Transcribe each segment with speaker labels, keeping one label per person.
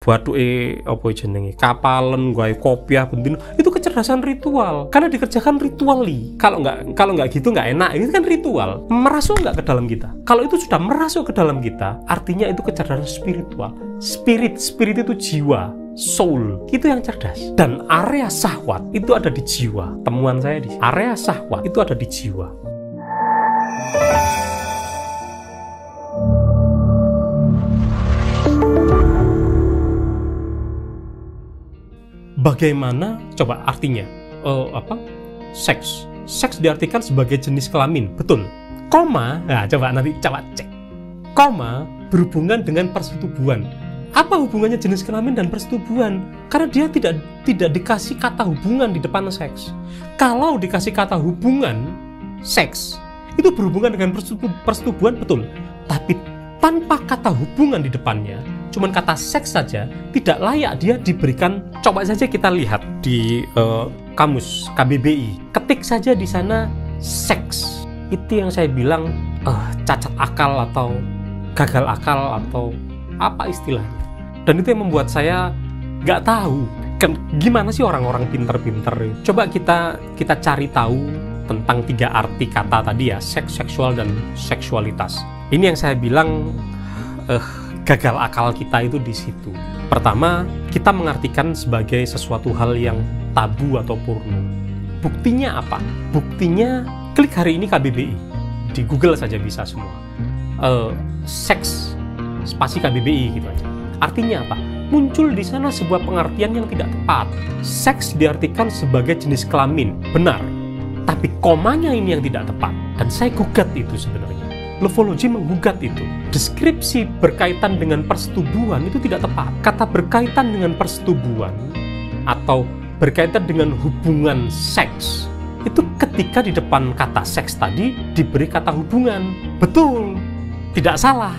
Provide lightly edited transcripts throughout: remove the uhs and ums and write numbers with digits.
Speaker 1: batuke apa jenenge kapalen gawe kopiah bendino, itu kecerdasan ritual karena dikerjakan ritually. Kalau nggak gitu nggak enak. Ini kan ritual, merasuk nggak ke dalam kita. Kalau itu sudah merasuk ke dalam kita, artinya itu kecerdasan spiritual. Spirit itu jiwa, soul, itu yang cerdas. Dan area syahwat itu ada di jiwa. Temuan saya di area syahwat itu ada di jiwa. Bagaimana? Coba artinya seks diartikan sebagai jenis kelamin, betul. Koma, nah coba cek. Koma berhubungan dengan persetubuhan. Apa hubungannya jenis kelamin dan persetubuhan? Karena dia tidak dikasih kata hubungan di depan seks. Kalau dikasih kata hubungan seks, itu berhubungan dengan persetubuhan, betul. Tapi tanpa kata hubungan di depannya, cuman kata seks saja, tidak layak dia diberikan. Coba saja kita lihat di kamus KBBI, ketik saja di sana seks. Itu yang saya bilang cacat akal atau gagal akal atau apa istilahnya. Dan itu yang membuat saya nggak tahu gimana sih orang-orang pinter-pinter. Coba kita cari tahu tentang 3 arti kata tadi ya, seks, seksual, dan seksualitas. Ini yang saya bilang gagal akal kita itu di situ. Pertama, kita mengartikan sebagai sesuatu hal yang tabu atau porno. Buktinya apa? Buktinya klik hari ini KBBI. Di Google saja bisa semua. Seks spasi KBBI gitu aja. Artinya apa? Muncul di sana sebuah pengertian yang tidak tepat. Seks diartikan sebagai jenis kelamin, benar. Tapi komanya ini yang tidak tepat. Dan saya gugat itu sebenarnya. Lofologi menggugat itu. Deskripsi berkaitan dengan persetubuhan itu tidak tepat. Kata berkaitan dengan persetubuhan atau berkaitan dengan hubungan seks, itu ketika di depan kata seks tadi diberi kata hubungan. Betul, tidak salah.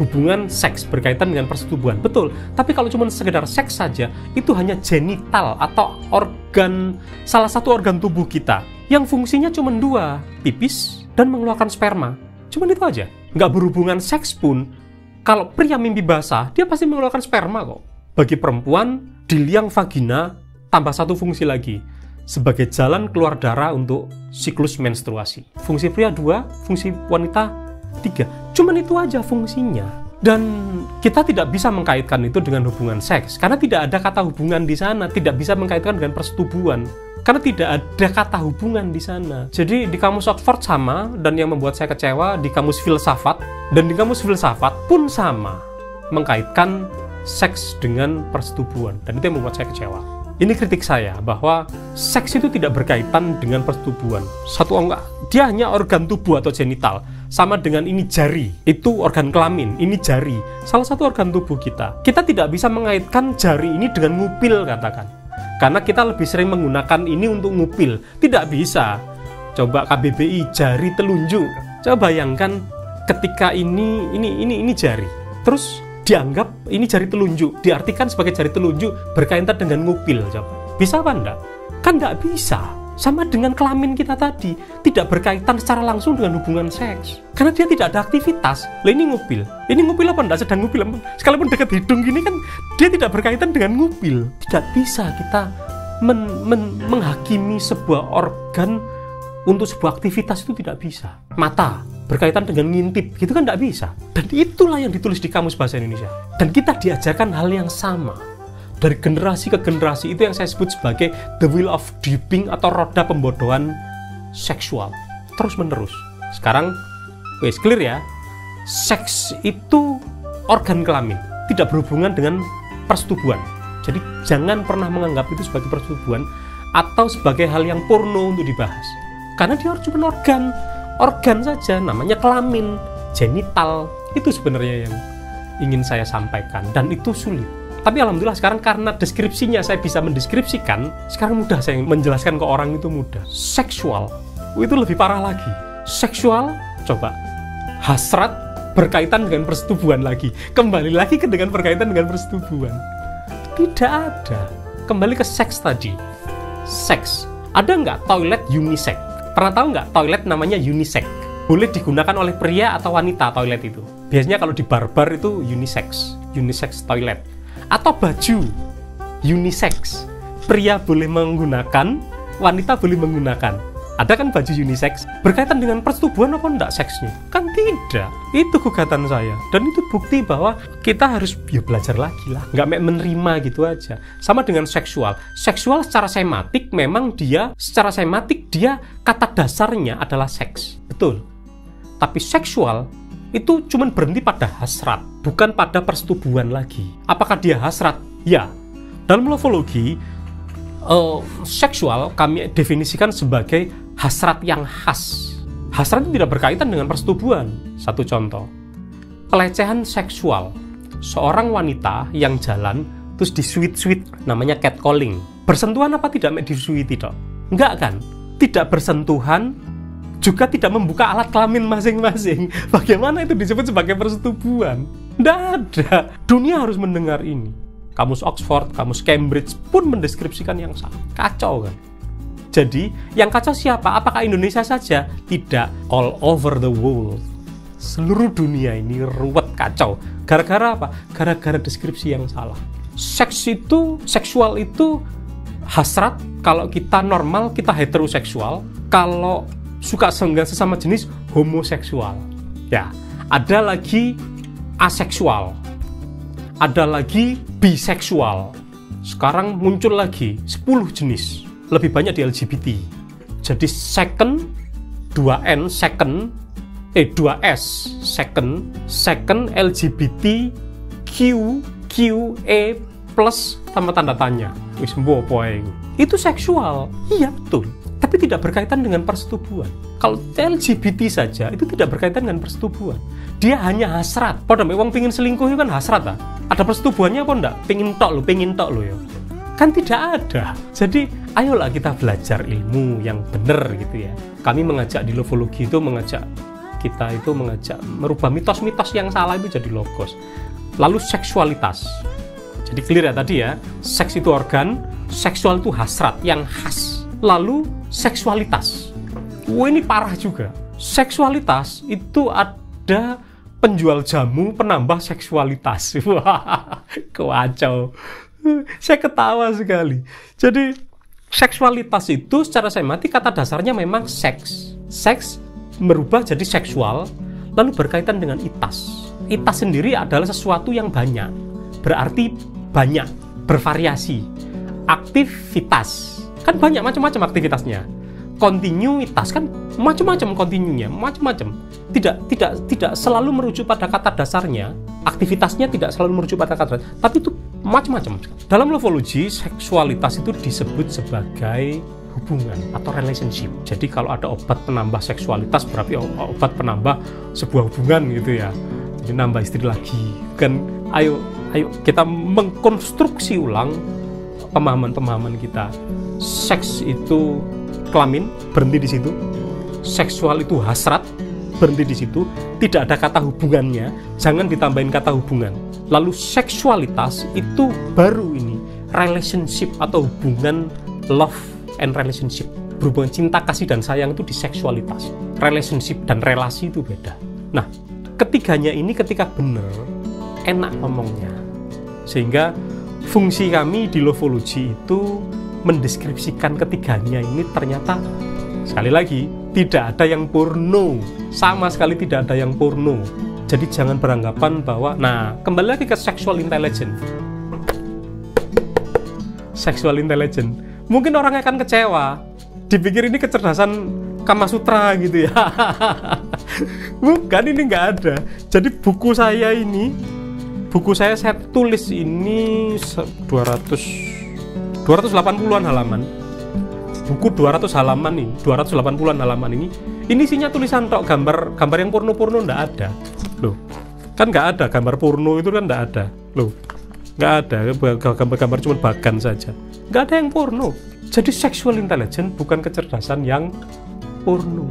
Speaker 1: Hubungan seks berkaitan dengan persetubuhan, betul. Tapi kalau cuma sekedar seks saja, itu hanya genital atau organ, salah satu organ tubuh kita yang fungsinya cuma 2, pipis dan mengeluarkan sperma. Cuman itu aja. Nggak berhubungan seks pun, kalau pria mimpi basah, dia pasti mengeluarkan sperma kok. Bagi perempuan, di liang vagina tambah 1 fungsi lagi, sebagai jalan keluar darah untuk siklus menstruasi. Fungsi pria 2, fungsi wanita 3. Cuman itu aja fungsinya. Dan kita tidak bisa mengkaitkan itu dengan hubungan seks, karena tidak ada kata hubungan di sana, tidak bisa mengkaitkan dengan persetubuhan. Karena tidak ada kata hubungan di sana. Jadi di kamus Oxford sama, dan yang membuat saya kecewa di kamus filsafat, dan di kamus filsafat pun sama, mengkaitkan seks dengan persetubuhan, dan itu yang membuat saya kecewa. Ini kritik saya, bahwa seks itu tidak berkaitan dengan persetubuhan. Dia hanya organ tubuh atau genital. Sama dengan ini jari, itu organ kelamin, ini jari, salah satu organ tubuh kita. Kita tidak bisa mengaitkan jari ini dengan ngupil, katakan. Karena kita lebih sering menggunakan ini untuk ngupil. Tidak bisa. Coba KBBI, jari telunjuk. Coba bayangkan ketika ini jari. Terus dianggap ini jari telunjuk, diartikan sebagai jari telunjuk berkaitan dengan ngupil. Coba. Bisa apa enggak? Kan enggak bisa. Sama dengan kelamin kita tadi, tidak berkaitan secara langsung dengan hubungan seks. Karena dia tidak ada aktivitas. Lah ini ngupil. Ini ngupil apa enggak? Sedang ngupil. Sekalipun dekat hidung gini kan, dia tidak berkaitan dengan ngupil. Tidak bisa kita menghakimi sebuah organ untuk sebuah aktivitas, itu tidak bisa. Mata berkaitan dengan ngintip, gitu kan enggak bisa. Dan itulah yang ditulis di Kamus Bahasa Indonesia. Dan kita diajarkan hal yang sama. Dari generasi ke generasi, itu yang saya sebut sebagai the wheel of duping atau roda pembodohan seksual terus menerus. Sekarang wes clear ya, seks itu organ kelamin, tidak berhubungan dengan persetubuhan. Jadi jangan pernah menganggap itu sebagai persetubuhan atau sebagai hal yang porno untuk dibahas, karena dia cuma organ saja, namanya kelamin, genital. Itu sebenarnya yang ingin saya sampaikan, dan itu sulit. Tapi alhamdulillah sekarang karena deskripsinya saya bisa mendeskripsikan, sekarang mudah saya menjelaskan ke orang, itu mudah. Seksual, itu lebih parah lagi. Seksual, coba, hasrat berkaitan dengan persetubuhan lagi. Kembali lagi dengan berkaitan dengan persetubuhan. Tidak ada. Kembali ke seks tadi. Seks. Ada nggak toilet unisex? Pernah tahu nggak toilet namanya unisex? Boleh digunakan oleh pria atau wanita toilet itu. Biasanya kalau di bar-bar itu unisex toilet. Atau baju unisex, pria boleh menggunakan, wanita boleh menggunakan. Ada kan baju unisex? Berkaitan dengan persetubuhan apa enggak seksnya? Kan tidak. Itu gugatan saya. Dan itu bukti bahwa kita harus belajar lagi lah. Nggak menerima gitu aja. Sama dengan seksual. Seksual secara sematik memang secara sematik dia kata dasarnya adalah seks. Betul. Tapi seksual itu cuma berhenti pada hasrat, bukan pada persetubuhan lagi. Apakah dia hasrat? Ya. Dalam lofologi, seksual kami definisikan sebagai hasrat yang khas. Hasrat itu tidak berkaitan dengan persetubuhan. Satu contoh, pelecehan seksual. Seorang wanita yang jalan terus disuit-suit, namanya catcalling. Bersentuhan apa tidak disuit itu? Enggak kan? Tidak bersentuhan, juga tidak membuka alat kelamin masing-masing. Bagaimana itu disebut sebagai persetubuhan? Tidak ada. Dunia harus mendengar ini. Kamus Oxford, kamus Cambridge pun mendeskripsikan yang sama. Kacau kan? Jadi, yang kacau siapa? Apakah Indonesia saja? Tidak. All over the world. Seluruh dunia ini ruwet kacau. Gara-gara apa? Gara-gara deskripsi yang salah. Seksual itu hasrat. Kalau kita normal, kita heteroseksual. Kalau suka sesama jenis, homoseksual. Ya, ada lagi aseksual. Ada lagi biseksual. Sekarang muncul lagi 10 jenis. Lebih banyak di LGBT. Jadi second, 2N, second, 2S, second LGBT, QA plus sama tanda tanya. Wis mbo apa itu seksual. Iya betul. Tapi tidak berkaitan dengan persetubuhan. Kalau LGBT saja itu tidak berkaitan dengan persetubuhan. Dia hanya hasrat. Padahal wong pingin selingkuh itu kan hasrat ah. Ada persetubuhannya apa enggak? Pingin tok lo ya. Kan tidak ada. Jadi ayolah kita belajar ilmu yang benar gitu ya. Kami mengajak di lofologi itu mengajak merubah mitos-mitos yang salah itu jadi logos. Lalu seksualitas. Jadi clear ya tadi ya. Seks itu organ, seksual itu hasrat yang khas. Lalu seksualitas. Wah ini parah juga. Seksualitas itu ada penjual jamu penambah seksualitas. Wah, kacau. Saya ketawa sekali. Jadi seksualitas itu secara sematik kata dasarnya memang seks. Seks merubah jadi seksual, lalu berkaitan dengan itas. Itas sendiri adalah sesuatu yang banyak. Berarti banyak, bervariasi. Aktivitas kan banyak macam-macam aktivitasnya. Kontinuitas kan macam-macam kontinunya, macam-macam. Tidak selalu merujuk pada kata dasarnya. Aktivitasnya tidak selalu merujuk pada kata dasar, tapi itu macam-macam. Dalam lofologi, seksualitas itu disebut sebagai hubungan atau relationship. Jadi kalau ada obat penambah seksualitas berarti obat penambah sebuah hubungan gitu ya. Jadi nambah istri lagi. Kan ayo kita mengkonstruksi ulang pemahaman-pemahaman kita. Seks itu kelamin, berhenti di situ. Seksual itu hasrat, berhenti di situ. Tidak ada kata hubungannya, jangan ditambahin kata hubungan. Lalu seksualitas itu baru ini, relationship atau hubungan love and relationship. Berhubungan cinta, kasih, dan sayang itu di seksualitas. Relationship dan relasi itu beda. Nah, ketiganya ini ketika benar, enak ngomongnya. Sehingga fungsi kami di lofologi itu mendeskripsikan ketiganya ini ternyata sekali lagi tidak ada yang purno, sama sekali tidak ada yang purno. Jadi jangan beranggapan bahwa, nah kembali lagi ke sexual intelligence. Sexual intelligence, mungkin orang akan kecewa, dipikir ini kecerdasan Kama Sutra gitu ya. Bukan, ini nggak ada. Jadi buku saya tulis ini 280-an halaman. Buku 200 halaman nih, 280-an halaman ini isinya tulisan tok, gambar yang porno-porno nggak ada. Loh, kan nggak ada gambar porno itu kan nggak ada. Loh, nggak ada, gambar-gambar cuma bagan saja. Nggak ada yang porno. Jadi sexual intelligence bukan kecerdasan yang porno.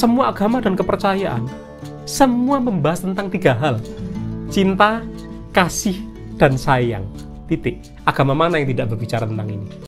Speaker 1: semua agama dan kepercayaan, semua membahas tentang 3 hal. Cinta, kasih, dan sayang. Titik. Agama mana yang tidak berbicara tentang ini?